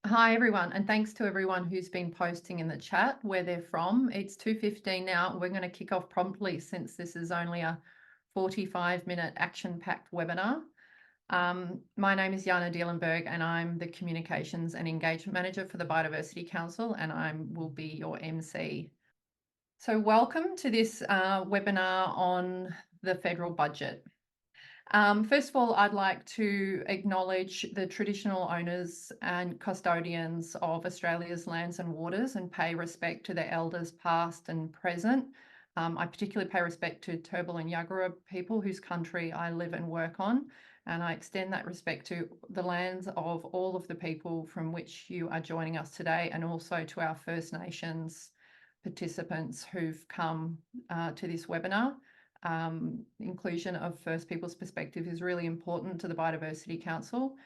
Hi everyone, and thanks to everyone who's been posting in the chat where they're from. It's 2:15 now. We're going to kick off promptly since this is only a 45-minute action-packed webinar. My name is Jaana Dielenberg and I'm the Communications and Engagement Manager for the Biodiversity Council, and I will be your MC. So welcome to this webinar on the federal budget. First of all, I'd like to acknowledge the traditional owners and custodians of Australia's lands and waters and pay respect to their elders past and present. I particularly pay respect to Turrbal and Yagara people whose country I live and work on, and I extend that respect to the lands of all of the people from which you are joining us today, and also to our First Nations participants who've come to this webinar. Inclusion of First Peoples perspective is really important to the Biodiversity Council.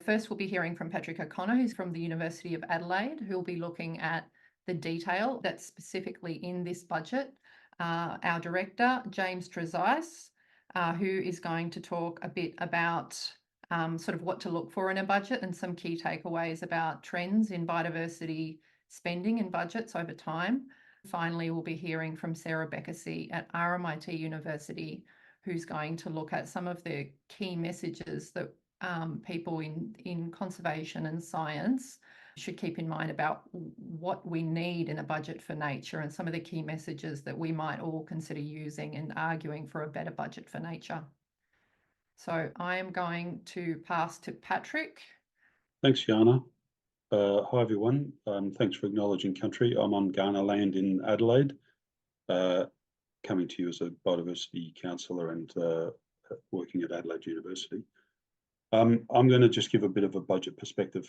First, we'll be hearing from Patrick O'Connor, who's from the University of Adelaide, who will be looking at the detail that's specifically in this budget. Our director, James Trezise, who is going to talk a bit about sort of what to look for in a budget and some key takeaways about trends in biodiversity spending and budgets over time. Finally, we'll be hearing from Sarah Bekessy at RMIT University, who's going to look at some of the key messages that people in conservation and science should keep in mind about what we need in a budget for nature, and some of the key messages that we might all consider using and arguing for a better budget for nature. So I am going to pass to Patrick. Thanks, Jaana. Hi everyone, thanks for acknowledging country. I'm on Kaurna land in Adelaide, coming to you as a biodiversity councillor and working at Adelaide University. I'm going to just give a bit of a budget perspective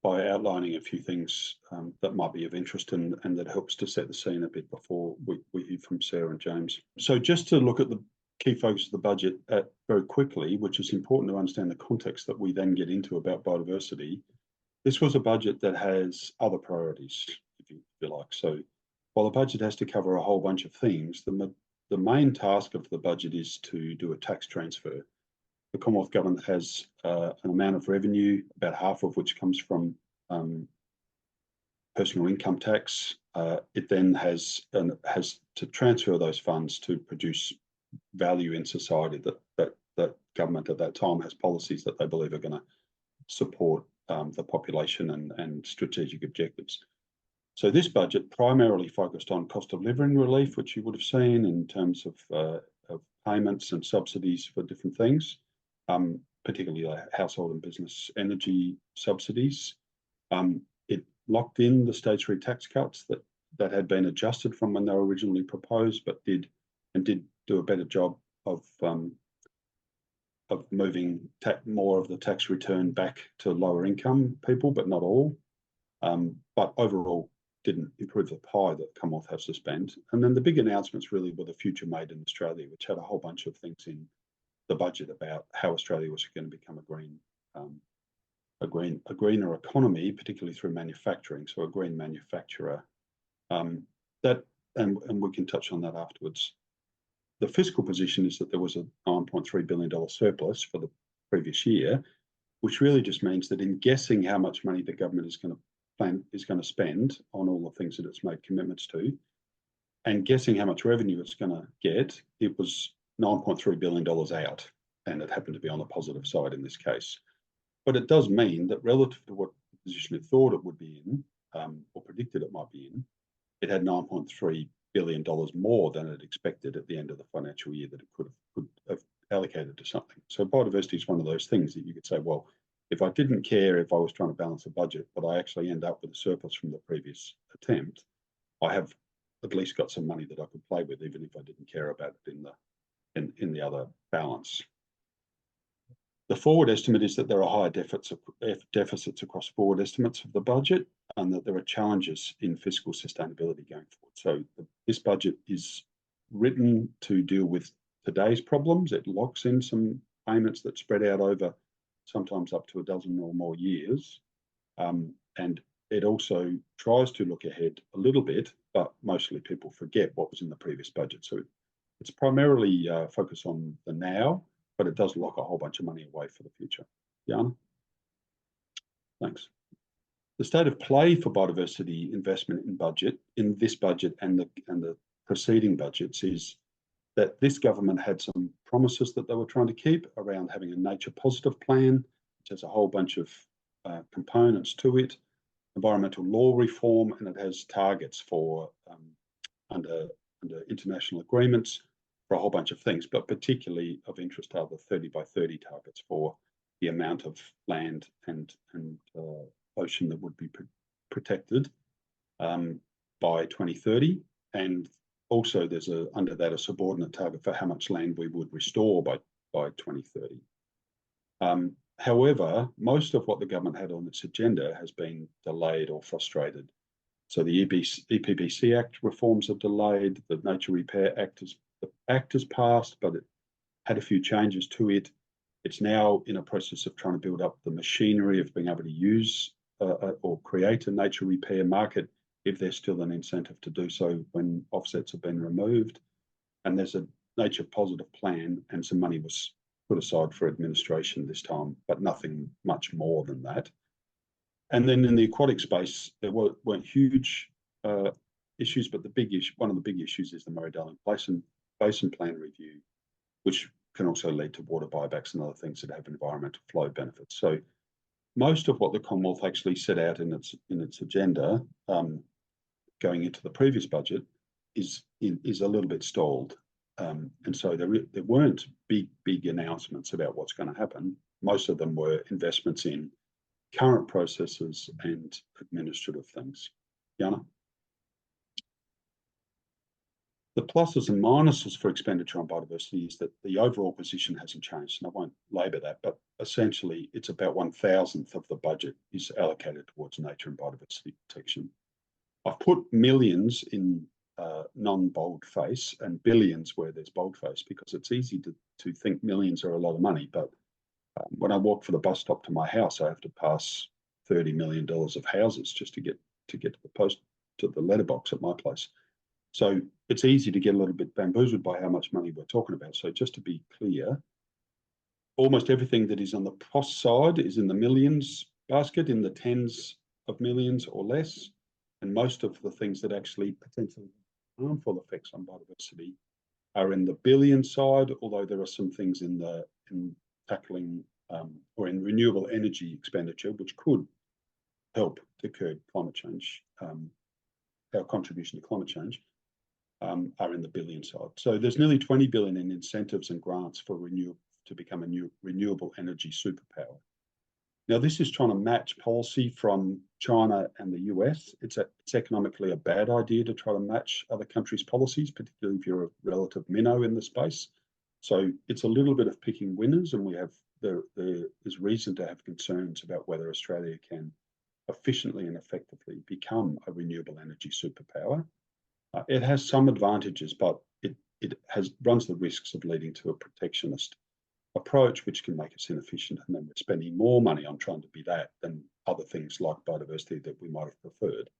by outlining a few things that might be of interest and that helps to set the scene a bit before we hear from Sarah and James. So just to look at the key focus of the budget very quickly, which is important to understand the context that we then get into about biodiversity. This was a budget that has other priorities, if you like. So while the budget has to cover a whole bunch of things, the main task of the budget is to do a tax transfer. The Commonwealth Government has an amount of revenue, about half of which comes from personal income tax. It then has to transfer those funds to produce value in society that government at that time has policies that they believe are going to support the population and strategic objectives. So this budget primarily focused on cost of living relief, which you would have seen in terms of payments and subsidies for different things, particularly household and business energy subsidies. It locked in the stage 3 tax cuts that had been adjusted from when they were originally proposed, but did do a better job of moving more of the tax return back to lower income people, but not all. But overall, didn't improve the pie that Commonwealth has to spend. And then the big announcements really were the Future Made in Australia, which had a whole bunch of things in the budget about how Australia was going to become a greener economy, particularly through manufacturing. So a green manufacturer. And we can touch on that afterwards. The fiscal position is that there was a $9.3 billion surplus for the previous year, which really just means that in guessing how much money the government is going to spend on all the things that it's made commitments to, and guessing how much revenue it's going to get, it was $9.3 billion out, and it happened to be on the positive side in this case. But it does mean that relative to what position it thought it would be in, or predicted it might be in, it had $9.3 billion more than it expected at the end of the financial year that it could have allocated to something. So biodiversity is one of those things that you could say, well, if I didn't care if I was trying to balance a budget, but I actually end up with a surplus from the previous attempt, I have at least got some money that I could play with, even if I didn't care about it in the other balance. The forward estimate is that there are higher deficits across forward estimates of the budget, and that there are challenges in fiscal sustainability going forward. So this budget is written to deal with today's problems. It locks in some payments that spread out over sometimes up to a dozen or more years. And it also tries to look ahead a little bit, but mostly people forget what was in the previous budget. So it's primarily focused on the now, but it does lock a whole bunch of money away for the future. Jaana? Thanks. The state of play for biodiversity investment in this budget and the preceding budgets is that this government had some promises that they were trying to keep around having a nature positive plan, which has a whole bunch of components to it, environmental law reform, and it has targets for under international agreements for a whole bunch of things, but particularly of interest are the 30 by 30 targets for the amount of land and ocean that would be protected by 2030. And also there's under that a subordinate target for how much land we would restore by 2030. However, most of what the government had on its agenda has been delayed or frustrated. So the EPBC Act reforms are delayed. The Nature Repair Act has passed, but it had a few changes to it. It's now in a process of trying to build up the machinery of being able to use or create a nature repair market if there's still an incentive to do so when offsets have been removed. And there's a nature positive plan, and some money was put aside for administration this time, but nothing much more than that. And then in the aquatic space, there weren't huge issues, but one of the big issues is the Murray-Darling Basin Plan review, which can also lead to water buybacks and other things that have environmental flow benefits. So most of what the Commonwealth actually set out in its agenda going into the previous budget is a little bit stalled. And so there weren't big announcements about what's going to happen. Most of them were investments in current processes and administrative things. Jaana? The pluses and minuses for expenditure on biodiversity is that the overall position hasn't changed, and I won't labour that, but essentially it's about 1/1000th of the budget is allocated towards nature and biodiversity protection. I've put millions in non-boldface and billions where there's boldface because it's easy to think millions are a lot of money, but when I walk for the bus stop to my house, I have to pass $30 million of houses just to get to the letterbox at my place. So it's easy to get a little bit bamboozled by how much money we're talking about. So just to be clear, almost everything that is on the POS side is in the millions basket, in the tens of millions or less. And most of the things that actually potentially have harmful effects on biodiversity are in the billion side, although there are some things in tackling or in renewable energy expenditure, which could help to curb climate change, our contribution to climate change, are in the billion side. So there's nearly 20 billion in incentives and grants for to become a new renewable energy superpower. Now, this is trying to match policy from China and the US. It's economically a bad idea to try to match other countries' policies, particularly if you're a relative minnow in the space. So it's a little bit of picking winners, and there is reason to have concerns about whether Australia can efficiently and effectively become a renewable energy superpower. It has some advantages, but it runs the risks of leading to a protectionist approach, which can make us inefficient, and then we're spending more money on trying to be that than other things like biodiversity that we might have preferred.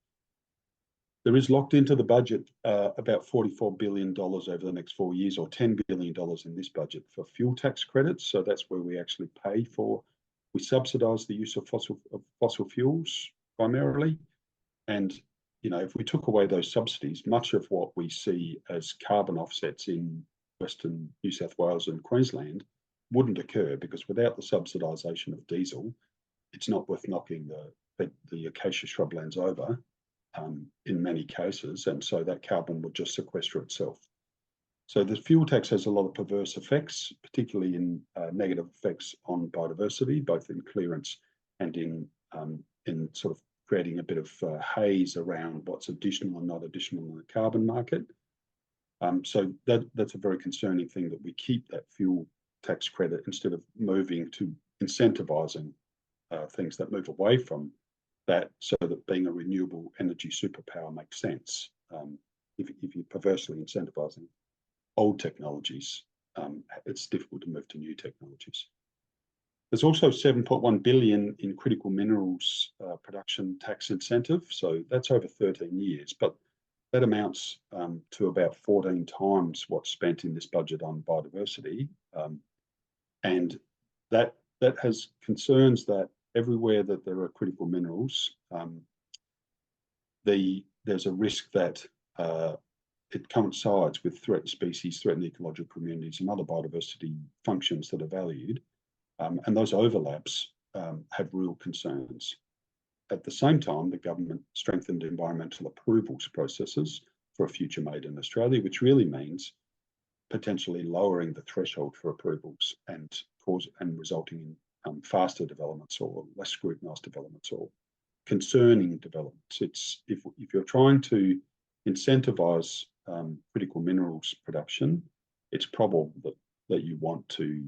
There is locked into the budget about $44 billion over the next 4 years, or $10 billion in this budget for fuel tax credits. So that's where we actually pay for, we subsidise the use of fossil fuels primarily. And if we took away those subsidies, much of what we see as carbon offsets in Western New South Wales and Queensland wouldn't occur, because without the subsidisation of diesel, it's not worth knocking the acacia shrublands over in many cases, and so that carbon would just sequester itself. So the fuel tax has a lot of perverse effects, particularly in negative effects on biodiversity, both in clearance and in sort of creating a bit of haze around what's additional and not additional in the carbon market. So that's a very concerning thing, that we keep that fuel tax credit instead of moving to incentivising things that move away from that, so that being a renewable energy superpower makes sense. If you're perversely incentivising old technologies, it's difficult to move to new technologies. There's also 7.1 billion in critical minerals production tax incentive. So that's over 13 years, but that amounts to about 14 times what's spent in this budget on biodiversity. And that has concerns that everywhere that there are critical minerals, there's a risk that it coincides with threatened species, threatened ecological communities, and other biodiversity functions that are valued. And those overlaps have real concerns. At the same time, the government strengthened environmental approvals processes for a future made in Australia, which really means potentially lowering the threshold for approvals and resulting in faster developments or less scrutinised developments or concerning developments. If you're trying to incentivise critical minerals production, it's probable that you want to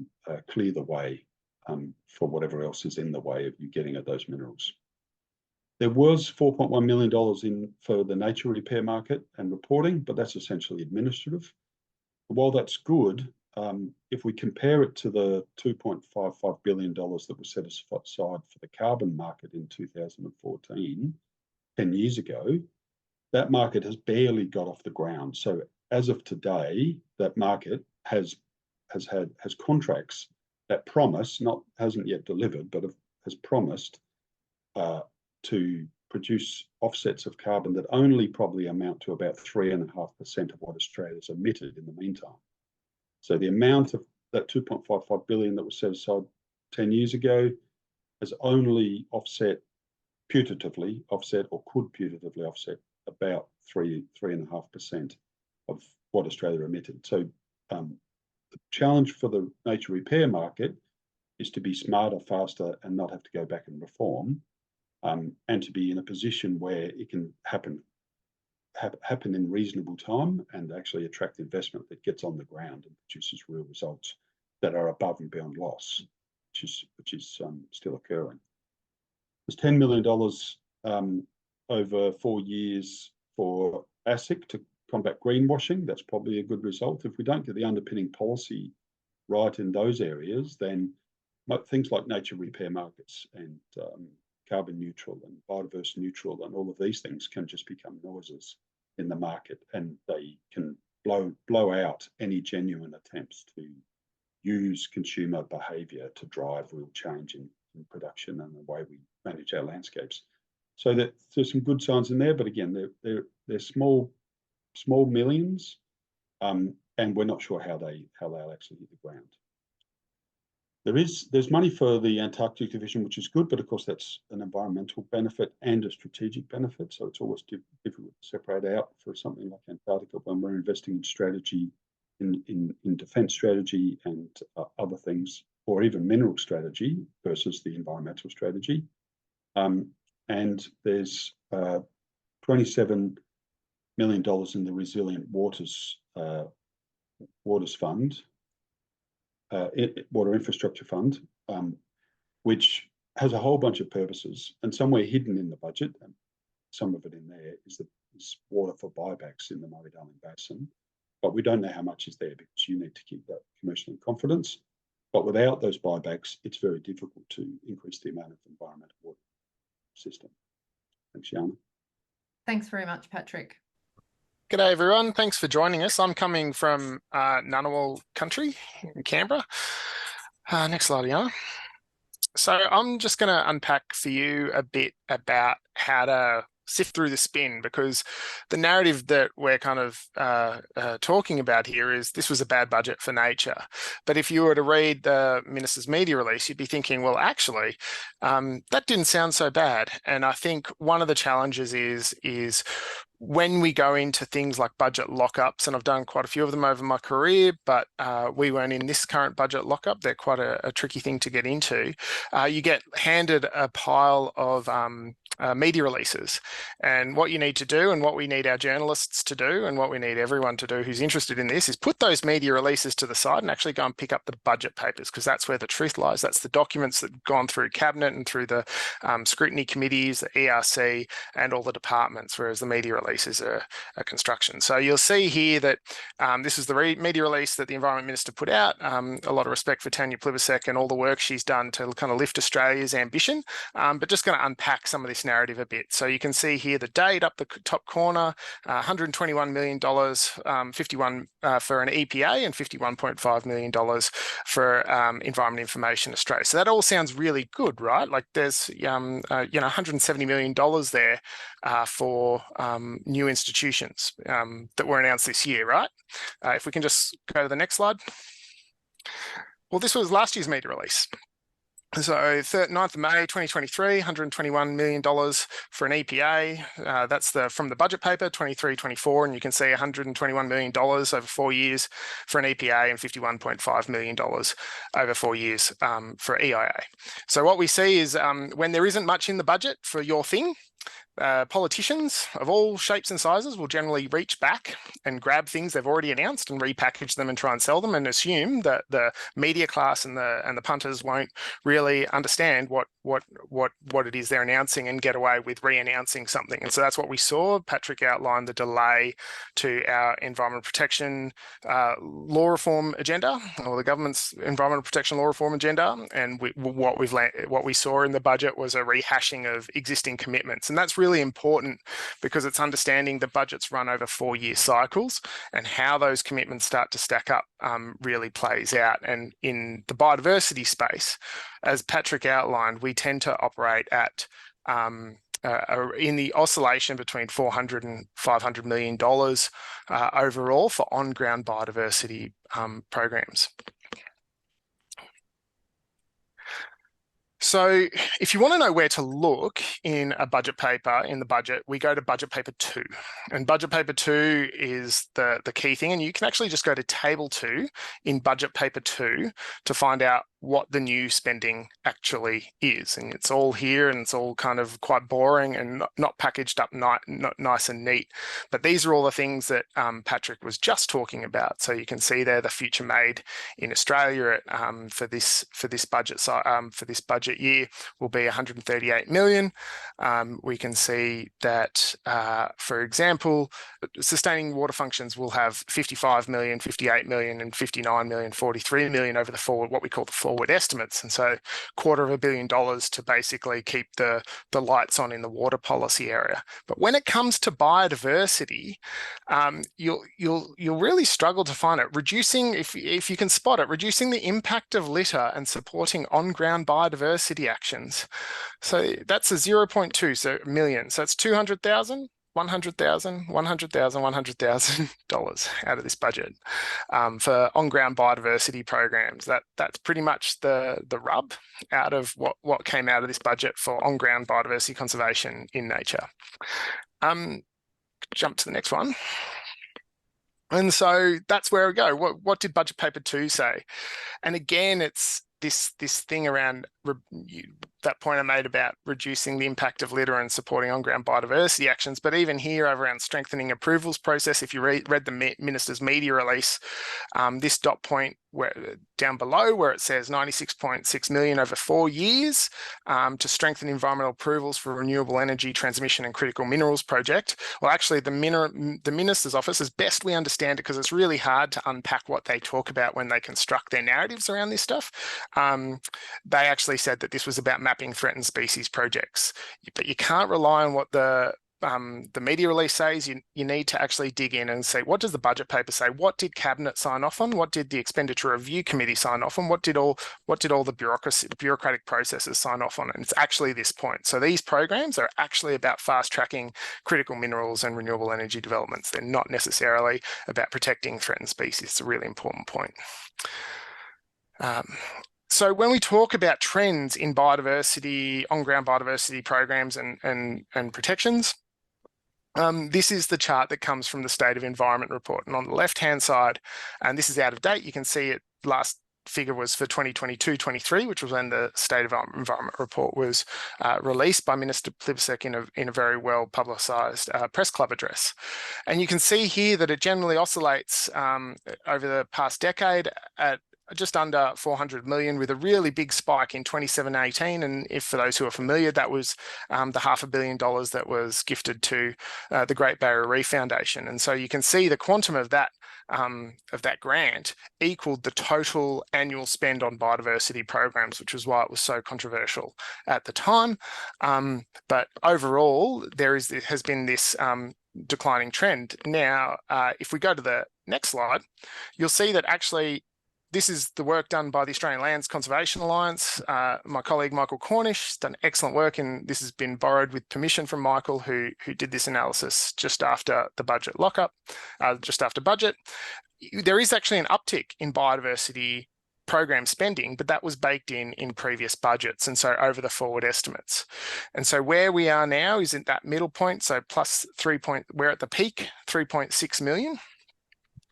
clear the way for whatever else is in the way of you getting at those minerals. There was $4.1 million for the nature repair market and reporting, but that's essentially administrative. While that's good, if we compare it to the $2.55 billion that was set aside for the carbon market in 2014, 10 years ago, that market has barely got off the ground. So as of today, that market has contracts that promise, hasn't yet delivered, but has promised to produce offsets of carbon that only probably amount to about 3.5% of what Australia's emitted in the meantime. So the amount of that 2.55 billion that was set aside 10 years ago has only putatively offset or could putatively offset about 3.5% of what Australia emitted. So the challenge for the nature repair market is to be smarter, faster, and not have to go back and reform, and to be in a position where it can happen in reasonable time and actually attract investment that gets on the ground and produces real results that are above and beyond loss, which is still occurring. There's $10 million over 4 years for ASIC to combat greenwashing. That's probably a good result. If we don't get the underpinning policy right in those areas, then things like nature repair markets and carbon neutral and biodiverse neutral and all of these things can just become noises in the market, and they can blow out any genuine attempts to use consumer behaviour to drive real change in production and the way we manage our landscapes. So there's some good signs in there, but again, they're small millions, and we're not sure how they'll actually hit the ground. There's money for the Antarctic division, which is good, but of course that's an environmental benefit and a strategic benefit. So it's always difficult to separate out for something like Antarctica when we're investing in strategy, in defence strategy and other things, or even mineral strategy versus the environmental strategy. And there's $27 million in the Resilient Waters Fund. Water Infrastructure Fund, which has a whole bunch of purposes, and somewhere hidden in the budget, and some of it in there is water for buybacks in the Murray-Darling Basin. But we don't know how much is there because you need to keep that commercial in confidence. But without those buybacks, it's very difficult to increase the amount of environmental water system. Thanks, Jaana. Thanks very much, Patrick. G'day everyone, thanks for joining us. I'm coming from Ngunnawal country in Canberra. Next slide, Jaana. So I'm just going to unpack for you a bit about how to sift through the spin, because the narrative that we're kind of talking about here is this was a bad budget for nature. But if you were to read the Minister's media release, you'd be thinking, well, actually, that didn't sound so bad. And I think one of the challenges is when we go into things like budget lockups, and I've done quite a few of them over my career, but we weren't in this current budget lockup. They're quite a tricky thing to get into. You get handed a pile of media releases, and what you need to do, and what we need our journalists to do, and what we need everyone to do who's interested in this, is put those media releases to the side and actually go and pick up the budget papers, because that's where the truth lies. That's the documents that have gone through cabinet and through the scrutiny committees, the ERC, and all the departments, whereas the media releases are construction. So you'll see here that this is the media release that the Environment Minister put out. A lot of respect for Tanya Plibersek and all the work she's done to kind of lift Australia's ambition, but just going to unpack some of this narrative a bit. So you can see here the date up the top corner, $121 million, 51 for an EPA and $51.5 million for Environment Information Australia. So that all sounds really good, right? Like there's $170 million there for new institutions that were announced this year, right? If we can just go to the next slide. Well, this was last year's media release. So 9th of May 2023, $121 million for an EPA. That's from the budget paper, 23-24, and you can see $121 million over 4 years for an EPA and $51.5 million over 4 years for EIA. So what we see is when there isn't much in the budget for your thing, politicians of all shapes and sizes will generally reach back and grab things they've already announced and repackage them and try and sell them, and assume that the media class and the punters won't really understand what it is they're announcing and get away with re-announcing something. And so that's what we saw. Patrick outlined the delay to our environment protection law reform agenda, or the government's environmental protection law reform agenda, and what we saw in the budget was a rehashing of existing commitments. And that's really important because it's understanding the budgets run over 4-year cycles, and how those commitments start to stack up really plays out. And in the biodiversity space, as Patrick outlined, we tend to operate at in the oscillation between $400 and $500 million overall for on-ground biodiversity programs. So if you want to know where to look in a budget paper, in the budget, we go to budget paper 2. And budget paper 2 is the key thing. And you can actually just go to table 2 in budget paper 2 to find out what the new spending actually is. And it's all here, and it's all kind of quite boring and not packaged up not nice and neat. But these are all the things that Patrick was just talking about. So you can see there the future made in Australia for this budget year will be 138 million. We can see that, for example, sustaining water functions will have 55 million, 58 million, and 59 million, 43 million over the forward, what we call the forward estimates. And so $250 million to basically keep the lights on in the water policy area. But when it comes to biodiversity, you'll really struggle to find it. Reducing, if you can spot it, reducing the impact of litter and supporting on-ground biodiversity actions. So that's a 0.2 million. So it's 200,000. $100,000, $100,000 out of this budget for on-ground biodiversity programs. That's pretty much the rub out of what came out of this budget for on-ground biodiversity conservation in nature. Jump to the next one. And so that's where we go. What did budget paper 2 say? And again, it's this thing around that point I made about reducing the impact of litter and supporting on-ground biodiversity actions. But even here around strengthening approvals process, if you read the minister's media release, this dot point down below where it says 96.6 million over 4 years to strengthen environmental approvals for renewable energy transmission and critical minerals project. Well, actually the minister's office, as best we understand it, because it's really hard to unpack what they talk about when they construct their narratives around this stuff, they actually said that this was about mapping threatened species projects. But you can't rely on what the media release says. You need to actually dig in and say, what does the budget paper say? What did cabinet sign off on? What did the expenditure review committee sign off on? What did all the bureaucratic processes sign off on? And it's actually this point. So these programs are actually about fast tracking critical minerals and renewable energy developments. They're not necessarily about protecting threatened species. It's a really important point. So when we talk about trends in biodiversity, on-ground biodiversity programs and protections, this is the chart that comes from the State of Environment report. And on the left-hand side, and this is out of date, you can see it, last figure was for 2022-23, which was when the State of Environment report was released by Minister Plibersek in a very well publicised press club address. And you can see here that it generally oscillates over the past decade at just under 400 million, with a really big spike in 2017-18. And if for those who are familiar, that was the $500 million that was gifted to the Great Barrier Reef Foundation. And so you can see the quantum of that of that grant equaled the total annual spend on biodiversity programs, which was why it was so controversial at the time. But overall, has been this declining trend. Now, if we go to the next slide, you'll see that actually this is the work done by the Australian Lands Conservation Alliance. My colleague Michael Cornish has done excellent work, and this has been borrowed with permission from Michael, who did this analysis just after the budget lockup, just after budget. There is actually an uptick in biodiversity program spending, but that was baked in previous budgets, and so over the forward estimates. And so where we are now is at that middle point, so we're at the peak, 3.6 million.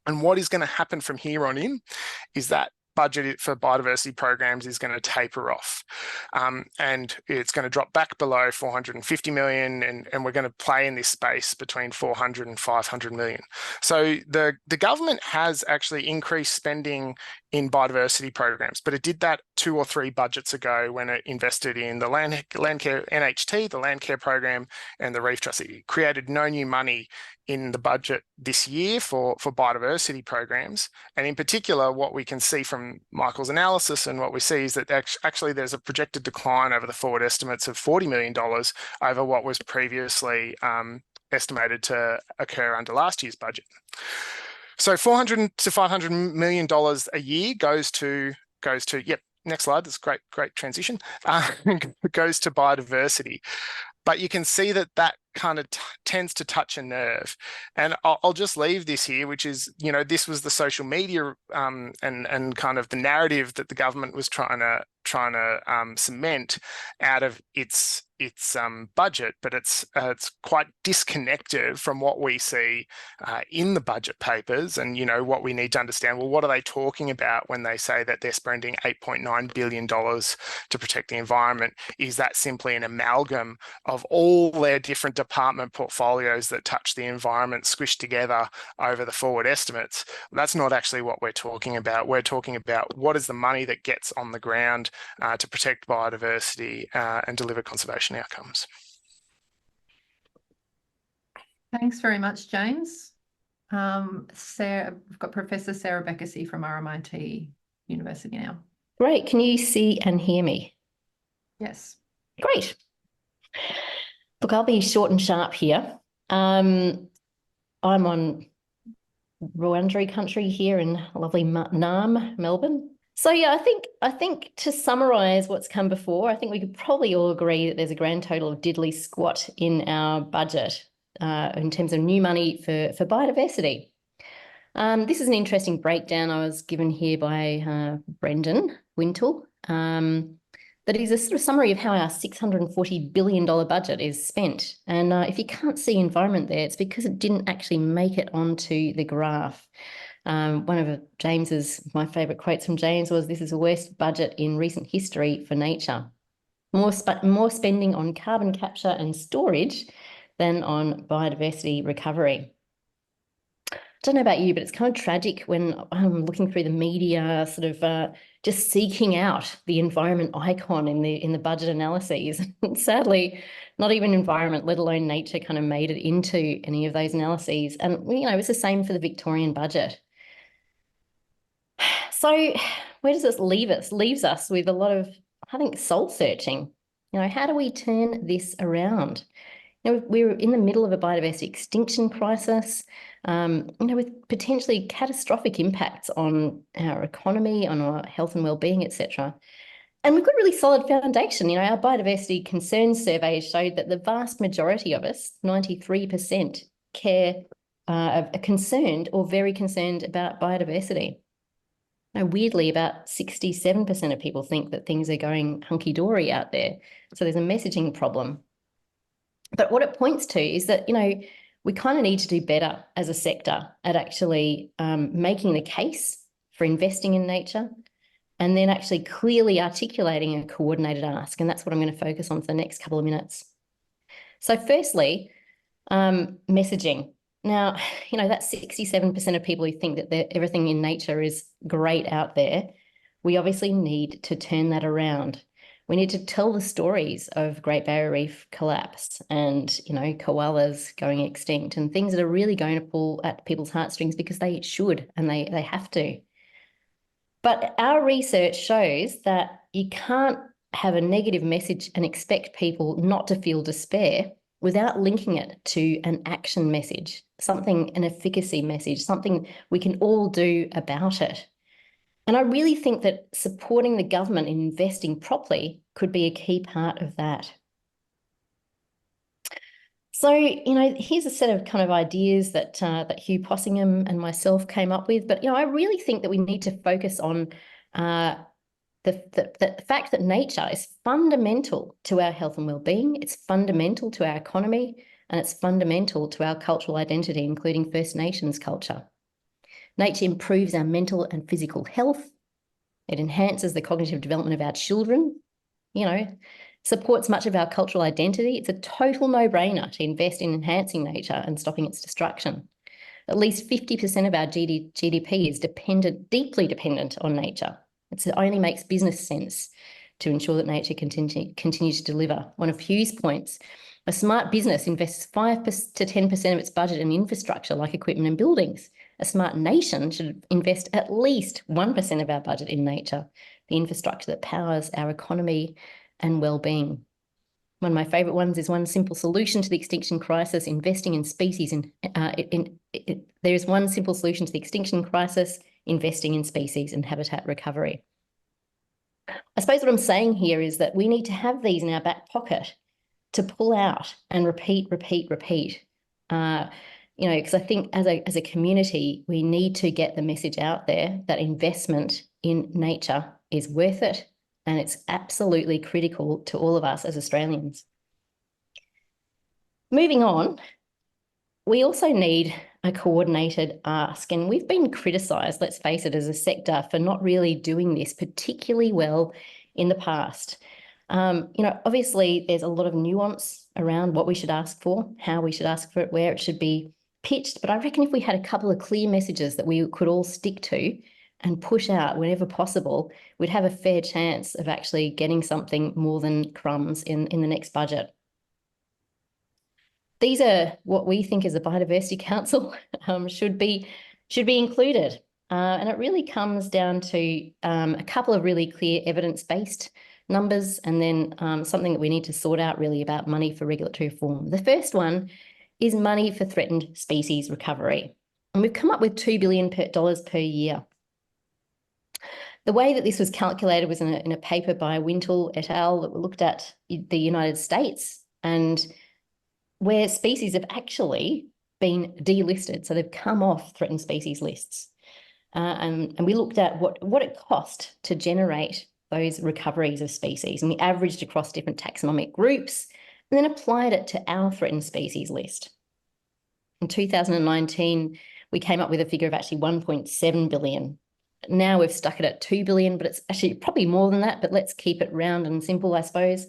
And what is going to happen from here on in is that budget for biodiversity programs is going to taper off, and it's going to drop back below 450 million, and we're going to play in this space between 400 and 500 million. So the government has actually increased spending in biodiversity programs, but it did that 2 or 3 budgets ago when it invested in the land care NHT, the land care program, and the reef trust. It created no new money in the budget this year for biodiversity programs. And in particular, what we can see from Michael's analysis and what we see is that actually there's a projected decline over the forward estimates of $40 million over what was previously estimated to occur under last year's budget. So $400 to $500 million a year goes to, yep, next slide, that's great transition, goes to biodiversity. But you can see that kind of tends to touch a nerve. And I'll just leave this here, which is, this was the social media and kind of the narrative that the government was trying to cement out of its budget, but it's quite disconnected from what we see in the budget papers. And what we need to understand, well, what are they talking about when they say that they're spending $8.9 billion to protect the environment? Is that simply an amalgam of all their different department portfolios that touch the environment squished together over the forward estimates? That's not actually what we're talking about. We're talking about what is the money that gets on the ground to protect biodiversity and deliver conservation outcomes. Thanks very much, James. Sarah, we've got Professor Sarah Bekessy from RMIT University now. Great. Can you see and hear me? Yes. Great. Look, I'll be short and sharp here. I'm on Wurundjeri country here in lovely Naarm, Melbourne. So yeah, I think to summarise what's come before, I think we could probably all agree that there's a grand total of diddly squat in our budget in terms of new money for biodiversity. This is an interesting breakdown I was given here by Brendan Wintle. That is a sort of summary of how our $640 billion budget is spent. And if you can't see environment there, it's because it didn't actually make it onto the graph. One of my favourite quotes from James was, "This is the worst budget in recent history for nature." More spending on carbon capture and storage than on biodiversity recovery. I don't know about you, but it's kind of tragic when I'm looking through the media, sort of just seeking out the environment icon in the budget analyses. Sadly, not even environment, let alone nature, kind of made it into any of those analyses. And it's the same for the Victorian budget. So where does this leave us? Leaves us with a lot of, I think, soul searching. How do we turn this around? We're in the middle of a biodiversity extinction crisis, with potentially catastrophic impacts on our economy, on our health and well-being, etc. And we've got a really solid foundation. Our biodiversity concerns survey showed that the vast majority of us, 93%, are concerned or very concerned about biodiversity. Weirdly, about 67% of people think that things are going hunky-dory out there. So there's a messaging problem. But what it points to is that, we kind of need to do better as a sector at actually making the case for investing in nature and then actually clearly articulating a coordinated ask. And that's what I'm going to focus on for the next couple of minutes. So firstly, messaging. Now, that 67% of people who think that everything in nature is great out there, we obviously need to turn that around. We need to tell the stories of Great Barrier Reef collapse and, you know, koalas going extinct and things that are really going to pull at people's heartstrings because they should and they have to. But our research shows that you can't have a negative message and expect people not to feel despair without linking it to an action message, something, an efficacy message, something we can all do about it. And I really think that supporting the government in investing properly could be a key part of that. So, you know, here's a set of kind of ideas that that Hugh Possingham and myself came up with. But, you know, I really think that we need to focus on the fact that nature is fundamental to our health and well-being. It's fundamental to our economy, and it's fundamental to our cultural identity, including First Nations culture. Nature improves our mental and physical health. It enhances the cognitive development of our children, you know, supports much of our cultural identity. It's a total no-brainer to invest in enhancing nature and stopping its destruction. At least 50% of our GDP is deeply dependent on nature. It only makes business sense to ensure that nature continues to deliver. One of Hugh's points, a smart business invests 5 to 10% of its budget in infrastructure like equipment and buildings. A smart nation should invest at least 1% of our budget in nature, the infrastructure that powers our economy and well-being. One of my favourite ones is one simple solution to the extinction crisis, investing in species. There is one simple solution to the extinction crisis, investing in species and habitat recovery. I suppose what I'm saying here is that we need to have these in our back pocket to pull out and repeat. You know, because I think as a community, we need to get the message out there that investment in nature is worth it, and it's absolutely critical to all of us as Australians. Moving on, we also need a coordinated ask, and we've been criticised, let's face it, as a sector for not really doing this particularly well in the past. You know, obviously there's a lot of nuance around what we should ask for, how we should ask for it, where it should be pitched, but I reckon if we had a couple of clear messages that we could all stick to and push out whenever possible, we'd have a fair chance of actually getting something more than crumbs in the next budget. These are what we think as the Biodiversity Council should be included. And it really comes down to a couple of really clear evidence-based numbers, and then something that we need to sort out really about money for regulatory reform. The first one is money for threatened species recovery. And we've come up with $2 billion per year. The way that this was calculated was in a paper by Wintle et al. That looked at the United States and where species have actually been delisted. So they've come off threatened species lists. And we looked at what it cost to generate those recoveries of species. And we averaged across different taxonomic groups and then applied it to our threatened species list. In 2019, we came up with a figure of actually 1.7 billion. Now we've stuck it at 2 billion, but it's actually probably more than that, but let's keep it round and simple, I suppose.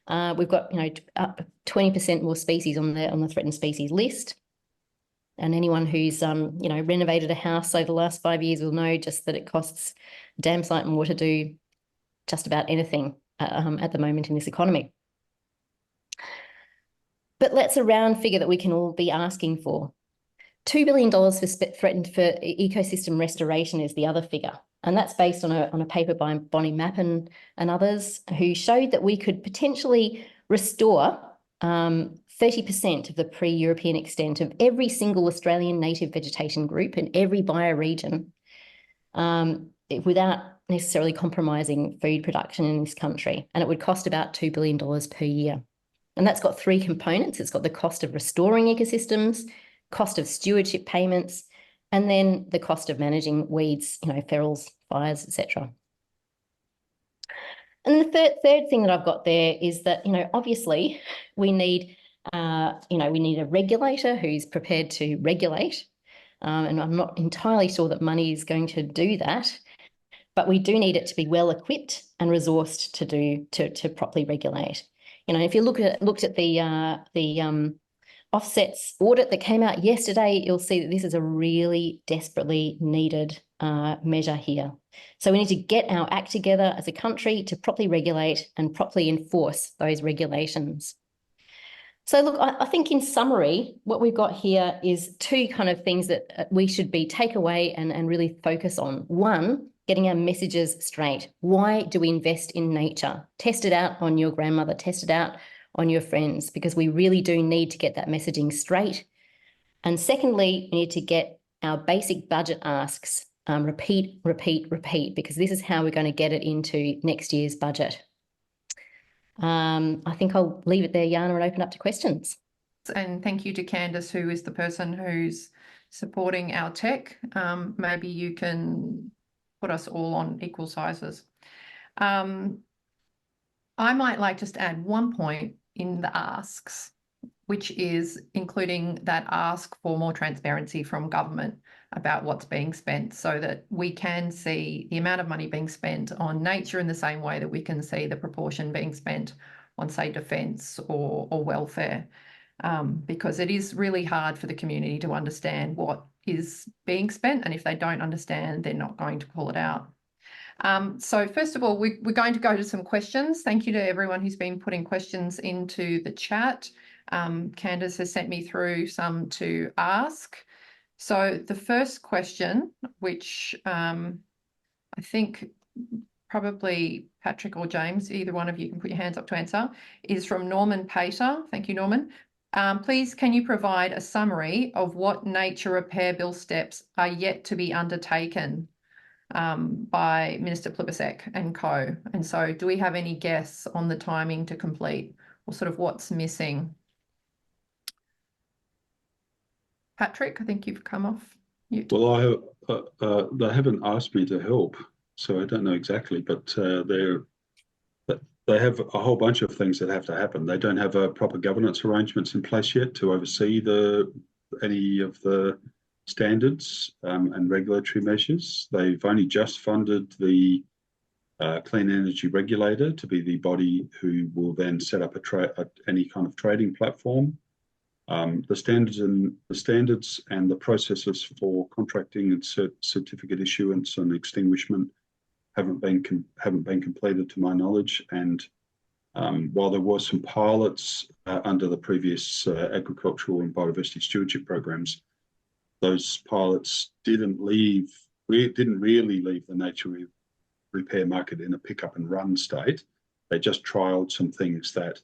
We've got, you know, up 20% more species on the threatened species list. And anyone who's, you know, renovated a house over the last 5 years will know just that it costs dam site and water to do just about anything at the moment in this economy. But let's a round figure that we can all be asking for. $2 billion for ecosystem restoration is the other figure. And that's based on a paper by Bonnie Mappin and others who showed that we could potentially restore 30% of the pre-European extent of every single Australian native vegetation group in every bioregion without necessarily compromising food production in this country. And it would cost about $2 billion per year. And that's got three components. It's got the cost of restoring ecosystems, cost of stewardship payments, and then the cost of managing weeds, you know, ferals, fires, etc. And the third thing that I've got there is that, you know, obviously we need, we need a regulator who's prepared to regulate. And I'm not entirely sure that money is going to do that, but we do need it to be well equipped and resourced to properly regulate. You know, if you looked at the offsets audit that came out yesterday, you'll see that this is a really desperately needed measure here. So we need to get our act together as a country to properly regulate and properly enforce those regulations. So look, I think in summary, what we've got here is two kind of things that we should take away and really focus on. One, getting our messages straight. Why do we invest in nature? Test it out on your grandmother, test it out on your friends, because we really do need to get that messaging straight. And secondly, we need to get our basic budget asks, repeat, because this is how we're going to get it into next year's budget. I think I'll leave it there, Jaana, and open up to questions. And thank you to Candice, who is the person who's supporting our tech. Maybe you can put us all on equal sizes. I might like just to add one point in the asks, which is including that ask for more transparency from government about what's being spent, so that we can see the amount of money being spent on nature in the same way that we can see the proportion being spent on, say, defence or welfare, because it is really hard for the community to understand what is being spent, and if they don't understand, they're not going to call it out. So first of all, we're going to go to some questions. Thank you to everyone who's been putting questions into the chat. Candice has sent me through some to ask. So the first question, which I think probably Patrick or James, either one of you can put your hands up to answer, is from Norman Pater. Thank you, Norman. Please, can you provide a summary of what nature repair bill steps are yet to be undertaken by Minister Plibersek and co? And so do we have any guess on the timing to complete, or sort of what's missing? Patrick, I think you've come off mute. Well, they haven't asked me to help, so I don't know exactly, but they have a whole bunch of things that have to happen. They don't have proper governance arrangements in place yet to oversee any of the standards and regulatory measures. They've only just funded the Clean Energy Regulator to be the body who will then set up any kind of trading platform. The standards and the processes for contracting and certificate issuance and extinguishment haven't been completed to my knowledge. And while there was some pilots under the previous agricultural and biodiversity stewardship programs, those pilots didn't really leave the nature repair market in a pick up and run state. They just trialled some things that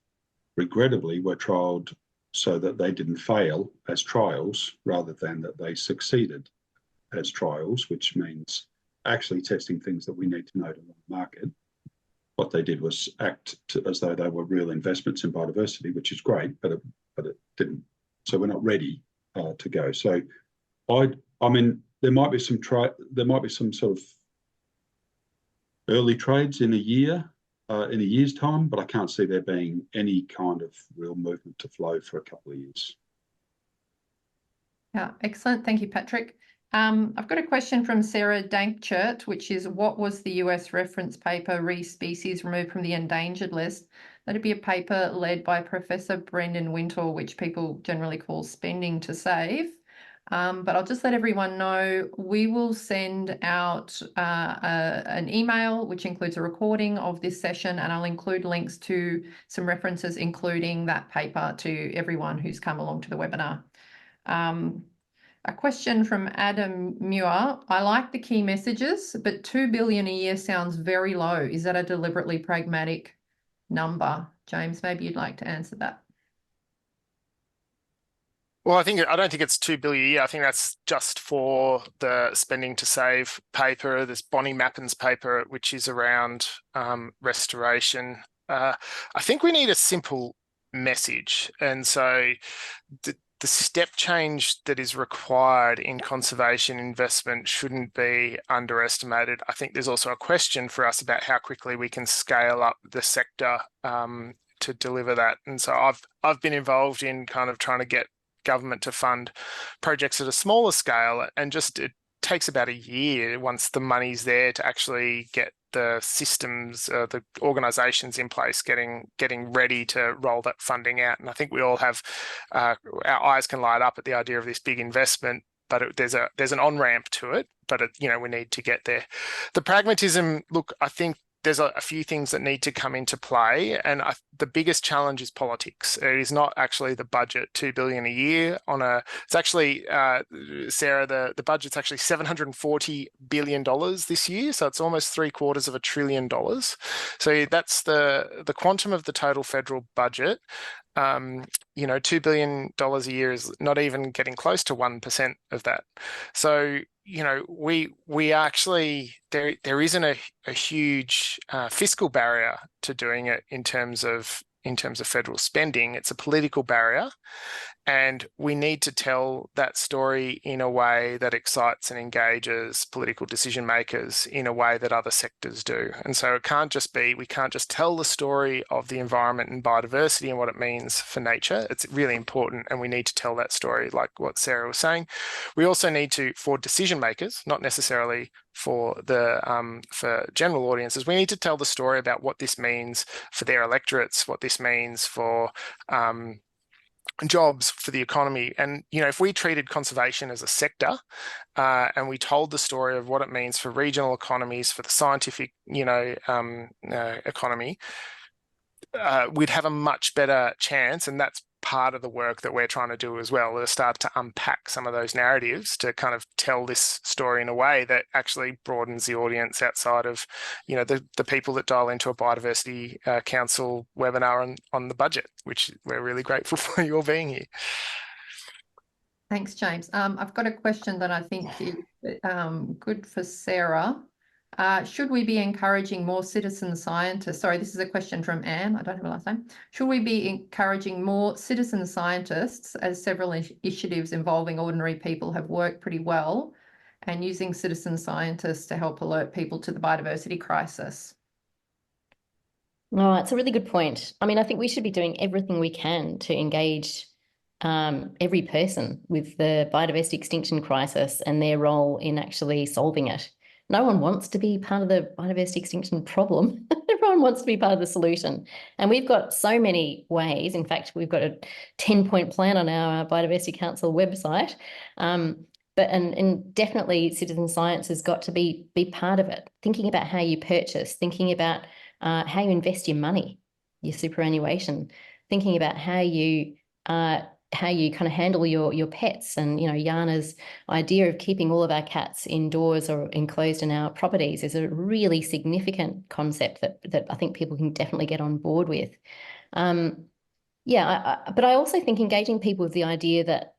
regrettably were trialled so that they didn't fail as trials rather than that they succeeded as trials, which means actually testing things that we need to know to run the market. What they did was act as though they were real investments in biodiversity, which is great, but it didn't. So we're not ready to go. So I mean, there might be some sort of early trades in a year's time, but I can't see there being any kind of real movement to flow for a couple of years. Yeah, excellent. Thank you, Patrick. I've got a question from Sarah Dankchert, which is, what was the US reference paper re-species removed from the endangered list? That'd be a paper led by Professor Brendan Wintle, which people generally call Spending to Save. But I'll just let everyone know, we will send out an email, which includes a recording of this session, and I'll include links to some references, including that paper, to everyone who's come along to the webinar. A question from Adam Muir. I like the key messages, but $2 billion a year sounds very low. Is that a deliberately pragmatic number? James, maybe you'd like to answer that. Well, I don't think it's $2 billion a year. I think that's just for the Spending to Save paper, this Bonnie Mappin's paper, which is around restoration. I think we need a simple message. And so the step change that is required in conservation investment shouldn't be underestimated. I think there's also a question for us about how quickly we can scale up the sector to deliver that. And so I've been involved in kind of trying to get government to fund projects at a smaller scale, and just it takes about a year once the money's there to actually get the systems, the organisations in place getting ready to roll that funding out. And I think we all have our eyes can light up at the idea of this big investment, but there's an on-ramp to it. But we need to get there. The pragmatism, look, I think there's a few things that need to come into play, and the biggest challenge is politics. It is not actually the budget, $2 billion a year it's actually, Sarah, the budget's actually $740 billion this year, so it's almost $750 billion. So that's the quantum of the total federal budget. $2 billion a year is not even getting close to 1% of that. So we actually, there isn't a huge fiscal barrier to doing it in terms of federal spending. It's a political barrier, and we need to tell that story in a way that excites and engages political decision makers in a way that other sectors do. And so we can't just tell the story of the environment and biodiversity and what it means for nature. It's really important, and we need to tell that story, like what Sarah was saying. We also need to, for decision makers, not necessarily for general audiences, we need to tell the story about what this means for their electorates, what this means for jobs, for the economy. And if we treated conservation as a sector and we told the story of what it means for regional economies, for the scientific economy, we'd have a much better chance. And that's part of the work that we're trying to do as well, to start to unpack some of those narratives, to kind of tell this story in a way that actually broadens the audience outside of the people that dial into a Biodiversity Council webinar on the budget, which we're really grateful for you all being here. Thanks, James. I've got a question that I think is good for Sarah. Should we be encouraging more citizen scientists? Sorry, this is a question from Anne. I don't have a last name. Should we be encouraging more citizen scientists, as several initiatives involving ordinary people have worked pretty well, and using citizen scientists to help alert people to the biodiversity crisis? Oh, it's a really good point. I mean, I think we should be doing everything we can to engage every person with the biodiversity extinction crisis and their role in actually solving it. No one wants to be part of the biodiversity extinction problem. Everyone wants to be part of the solution. And we've got so many ways. In fact, we've got a 10-point plan on our Biodiversity Council website. And definitely citizen science has got to be part of it. Thinking about how you purchase, thinking about how you invest your money, your superannuation, thinking about how you kind of handle your pets. And Jaana's idea of keeping all of our cats indoors or enclosed in our properties is a really significant concept that I think people can definitely get on board with. But I also think engaging people with the idea that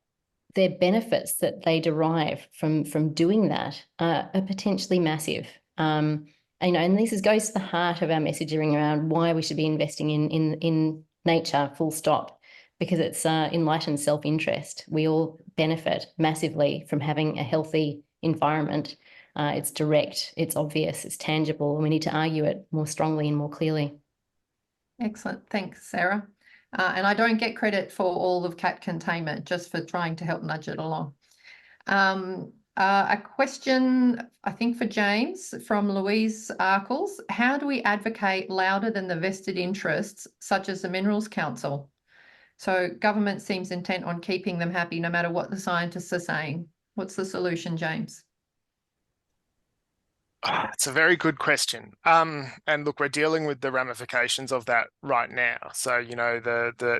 their benefits that they derive from doing that are potentially massive. And this goes to the heart of our messaging around why we should be investing in nature, full stop. Because it's enlightened self-interest. We all benefit massively from having a healthy environment. It's direct, it's obvious, it's tangible, and we need to argue it more strongly and more clearly. Excellent. Thanks, Sarah. And I don't get credit for all of cat containment, just for trying to help nudge it along. A question, I think, for James from Louise Arkles. How do we advocate louder than the vested interests, such as the Minerals Council? So government seems intent on keeping them happy no matter what the scientists are saying. What's the solution, James? It's a very good question. And look, we're dealing with the ramifications of that right now. So,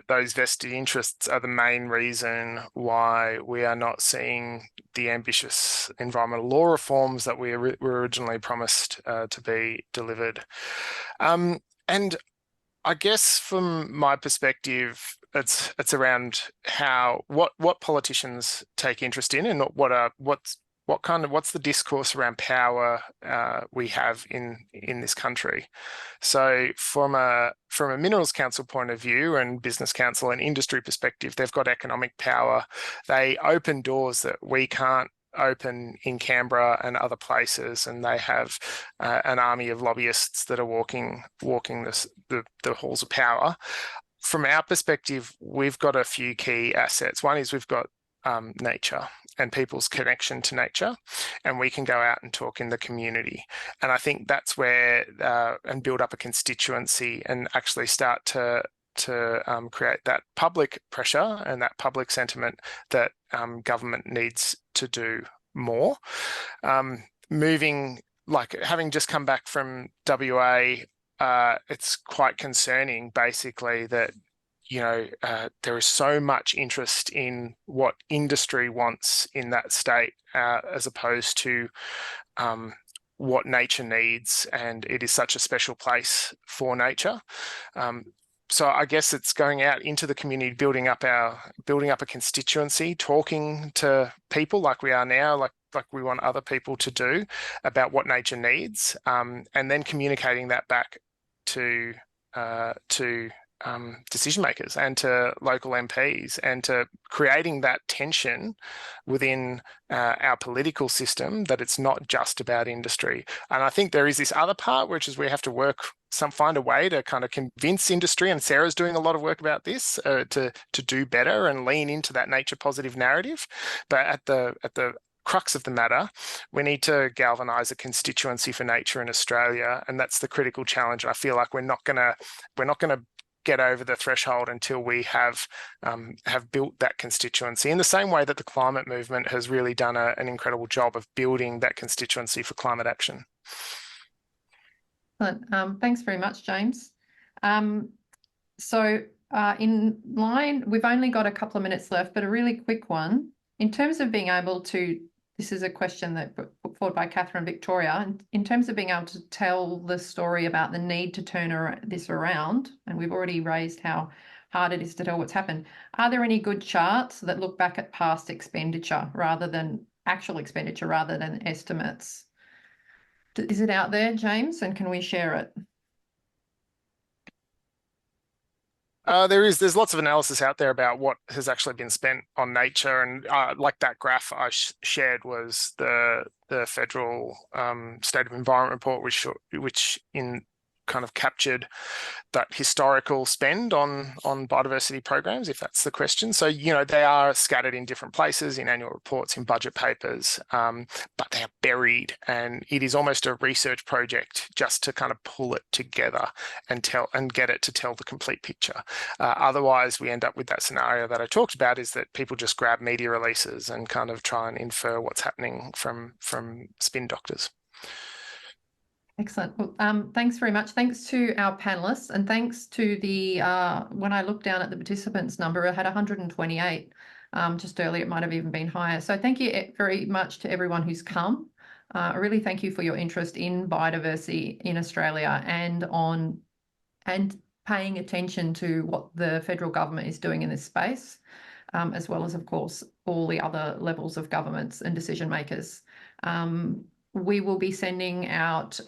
those vested interests are the main reason why we are not seeing the ambitious environmental law reforms that we were originally promised to be delivered. And I guess from my perspective, it's around what politicians take interest in, and what's the discourse around power we have in this country. So from a Minerals Council point of view, and Business Council and industry perspective, they've got economic power. They open doors that we can't open in Canberra and other places, and they have an army of lobbyists that are walking the halls of power. From our perspective, we've got a few key assets. One is we've got nature, and people's connection to nature, and we can go out and talk in the community. And I think that's where and build up a constituency and actually start to create that public pressure and that public sentiment that government needs to do more. Having just come back from WA, it's quite concerning basically that there is so much interest in what industry wants in that state as opposed to what nature needs, and it is such a special place for nature. So I guess it's going out into the community, building up a constituency, talking to people like we are now, like we want other people to do about what nature needs, and then communicating that back to decision makers and to local MPs, and to creating that tension within our political system that it's not just about industry. And I think there is this other part, which is we have to find a way to kind of convince industry, and Sarah's doing a lot of work about this, to do better and lean into that nature positive narrative. But at the crux of the matter, we need to galvanise a constituency for nature in Australia, and that's the critical challenge. And I feel like we're not gonna get over the threshold until we have built that constituency, in the same way that the climate movement has really done an incredible job of building that constituency for climate action. Thanks very much, James. So in line, we've only got a couple of minutes left, but a really quick one. In terms of being able to, this is a question that put forward by Catherine Victoria, in terms of being able to tell the story about the need to turn this around, and we've already raised how hard it is to tell what's happened, are there any good charts that look back at past expenditure rather than actual expenditure, rather than estimates? Is it out there, James, and can we share it? There's lots of analysis out there about what has actually been spent on nature, and like that graph I shared was the federal State of Environment report, which in kind of captured that historical spend on biodiversity programs, if that's the question. So, they are scattered in different places, in annual reports, in budget papers, but they are buried, and it is almost a research project just to kind of pull it together and get it to tell the complete picture. Otherwise, we end up with that scenario that I talked about, is that people just grab media releases and kind of try and infer what's happening from spin doctors. Excellent. Well, thanks very much. Thanks to our panelists, and thanks to the, when I looked down at the participants number, it had 128. Just earlier, it might have even been higher. So thank you very much to everyone who's come. I really thank you for your interest in biodiversity in Australia, and paying attention to what the federal government is doing in this space, as well as, of course, all the other levels of governments and decision makers. We will be sending out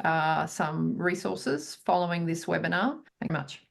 some resources following this webinar. Thank you much.